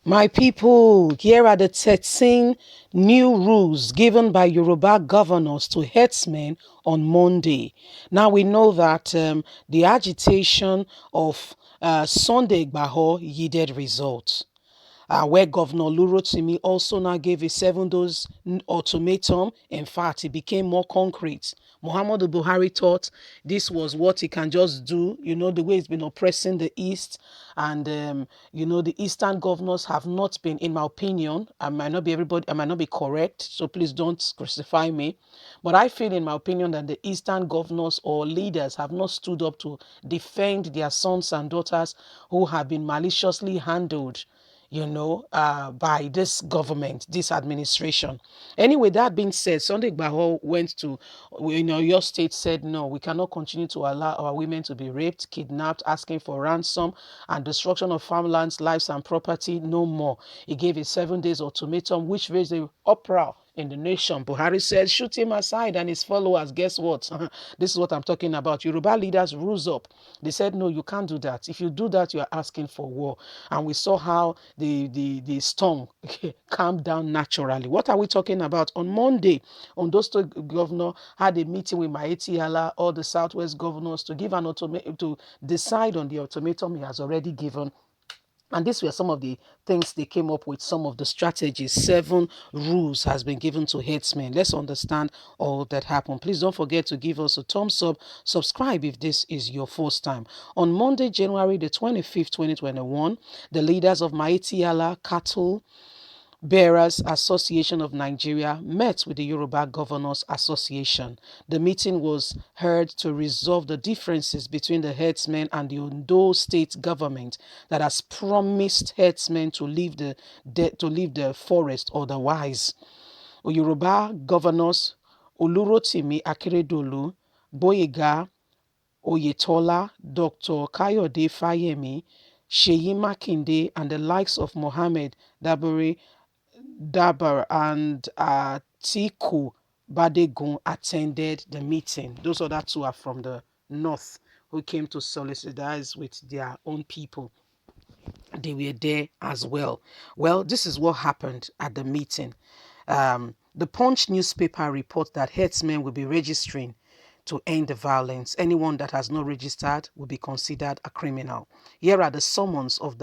My people, here are the 13 new rules given by Yoruba governors to headsmen on Monday. Now we know that the agitation of Sunday Igbaho yielded results. Where Governor Lurotimi also now gave a 7 days ultimatum. In fact, it became more concrete. Muhammadu Buhari thought this was what he can just do, the way he's been oppressing the East. And, the Eastern governors have not been, in my opinion, I might not be correct, so please don't crucify me. But I feel, in my opinion, that the Eastern governors or leaders have not stood up to defend their sons and daughters who have been maliciously handled by this government, this administration. Anyway, that being said, Sunday Igbaho went to, your state said, no, we cannot continue to allow our women to be raped, kidnapped, asking for ransom, and destruction of farmlands, lives, and property, no more. He gave a 7 days ultimatum, which raised a uproar in the nation. Buhari said, shoot him aside and his followers. Guess what? This is what I'm talking about. Yoruba leaders rose up. They said, no, you can't do that. If you do that, you are asking for war. And we saw how the storm calmed down naturally. What are we talking about? On Monday, Ondo State Governor had a meeting with Miyetti, Alleh, all the Southwest governors to give to decide on the ultimatum he has already given. And these were some of the things they came up with, some of the strategies. 7 rules has been given to headsmen. Let's understand all that happened. Please don't forget to give us a thumbs up. Subscribe if this is your first time. On Monday, January the 25th, 2021, the leaders of Miyetti Allah Cattle Bearers Association of Nigeria met with the Yoruba Governors Association. The meeting was held to resolve the differences between the headsmen and the Ondo state government that has promised headsmen to leave the forest otherwise. Yoruba governors Olurotimi Akeredolu, Boyega Oyetola, Dr. Kayode Fayemi, Seyi Makinde, and the likes of Mohammed Dabar and Tiku Badegun attended the meeting. Those other two are from the north who came to solidarize with their own people. They were there as well. Well, this is what happened at the meeting. The Punch newspaper reports that headsmen will be registering to end the violence. Anyone that has not registered will be considered a criminal. Here are the summons of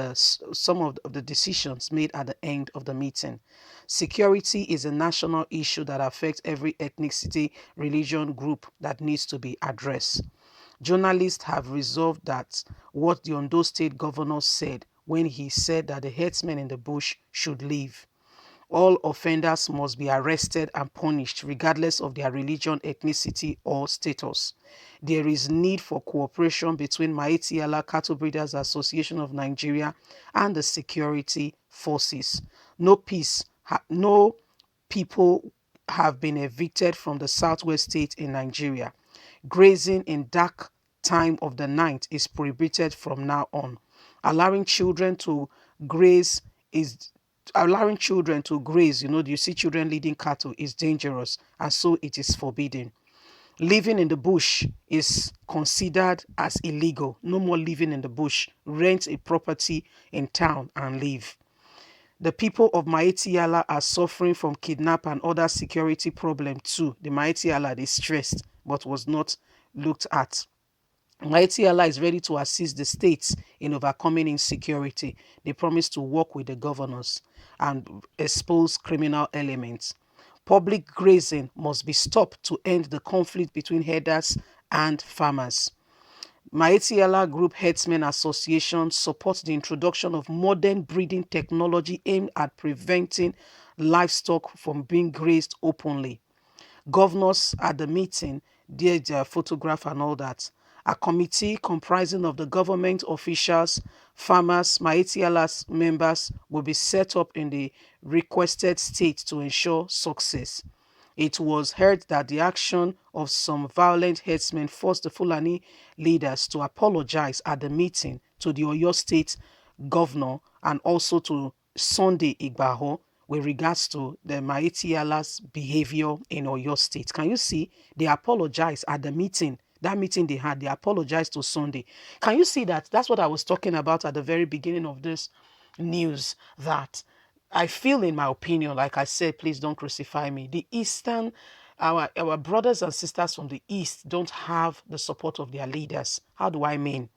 some of the decisions made at the end of the meeting. Security is a national issue that affects every ethnicity, religion, group that needs to be addressed. Journalists have resolved that what the Ondo State Governor said when he said that the headsmen in the bush should leave. All offenders must be arrested and punished regardless of their religion, ethnicity, or status. There is need for cooperation between Miyetti Allah Cattle Breeders Association of Nigeria and the security forces. No people have been evicted from the southwest state in Nigeria. Grazing in dark time of the night is prohibited from now on. Allowing children to graze, you see children leading cattle is dangerous, and so it is forbidden. Living in the bush is considered as illegal. No more living in the bush. Rent a property in town and live. The people of Miyetti Allah are suffering from kidnap and other security problems too. The Miyetti Allah is stressed but was not looked at. Miyetti Allah is ready to assist the states in overcoming insecurity. They promise to work with the governors and expose criminal elements. Public grazing must be stopped to end the conflict between herders and farmers. Miyetti Allah Group Headsmen Association supports the introduction of modern breeding technology aimed at preventing livestock from being grazed openly. Governors at the meeting did their photograph and all that. A committee comprising of the government officials, farmers, Miyetti Allah's members will be set up in the requested state to ensure success. It was heard that the action of some violent headsmen forced the Fulani leaders to apologize at the meeting to the Oyo State governor and also to Sunday Igbaho with regards to the Miyetti Allah's behavior in Oyo State. Can you see? They apologized at the meeting. That meeting they had, they apologized to Sunday. Can you see that? That's what I was talking about at the very beginning of this news that I feel, in my opinion, like I said, please don't crucify me. The Eastern, our brothers and sisters from the East don't have the support of their leaders. How do I mean?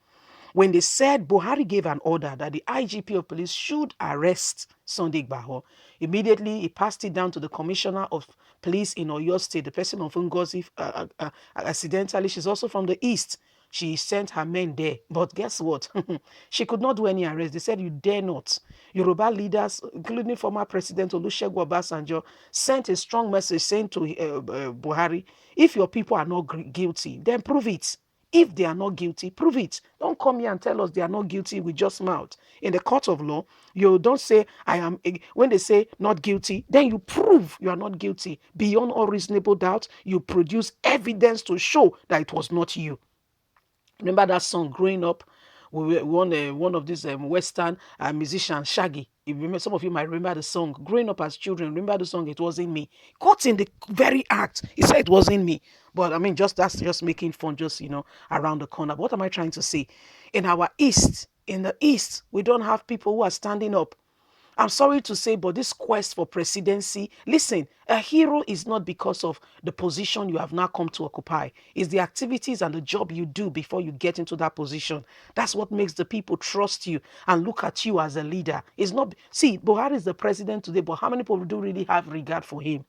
When they said Buhari gave an order that the IGP of police should arrest Sunday Igboho, immediately he passed it down to the commissioner of police in Oyo State, the person of Ngozi, accidentally, she's also from the East. She sent her men there. But guess what? She could not do any arrest. They said, you dare not. Yoruba leaders, including former President Olusegun Obasanjo, sent a strong message saying to Buhari, if your people are not guilty, then prove it. If they are not guilty, prove it. Don't come here and tell us they are not guilty with just mouth. In the court of law, you don't say, I am, when they say not guilty, then you prove you are not guilty. Beyond all reasonable doubt, you produce evidence to show that it was not you. Remember that song growing up? We one of these Western musicians, Shaggy. If you remember, some of you might remember the song. Growing up as children, remember the song, It Wasn't Me. Caught in the very act. He said it wasn't me. But I mean, that's just making fun, just, around the corner. But what am I trying to say? In the East, we don't have people who are standing up. I'm sorry to say, but this quest for presidency, listen, a hero is not because of the position you have now come to occupy. It's the activities and the job you do before you get into that position. That's what makes the people trust you and look at you as a leader. It's not, see, Buhari is the president today, but how many people do really have regard for him?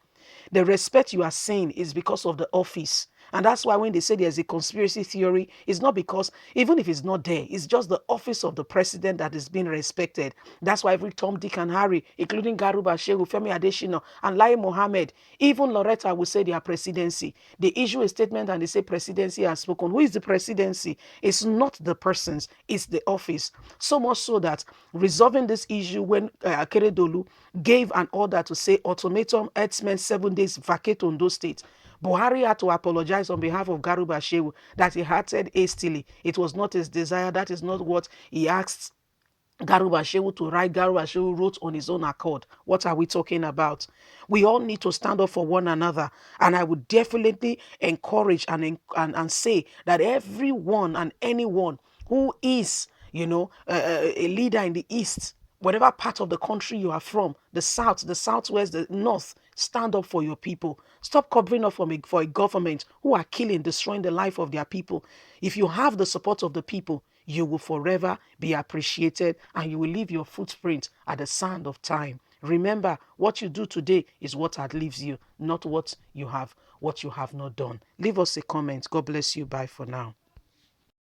The respect you are saying is because of the office. And that's why when they say there's a conspiracy theory, it's not because, even if it's not there, it's just the office of the president that is being respected. That's why every Tom, Dick, and Harry, including Garuba Shehu, Femi Adesina, and Lai Mohammed, even Loretta will say their presidency. They issue a statement and they say presidency has spoken. Who is the presidency? It's not the persons, it's the office. So much so that resolving this issue when Akeredolu gave an order to say ultimatum, Headsmen 7 days vacate Ondo State. Buhari had to apologize on behalf of Garuba Shehu that he acted hastily. It was not his desire. That is not what he asked Garuba Shehu to write. Garuba Shehu wrote on his own accord. What are we talking about? We all need to stand up for one another. And I would definitely encourage and say that everyone and anyone who is, a leader in the East, whatever part of the country you are from, the South, the Southwest, the North, stand up for your people. Stop covering up for a government who are killing, destroying the life of their people. If you have the support of the people, you will forever be appreciated and you will leave your footprint at the sand of time. Remember, what you do today is what outlives you, not what you have not done. Leave us a comment. God bless you. Bye for now.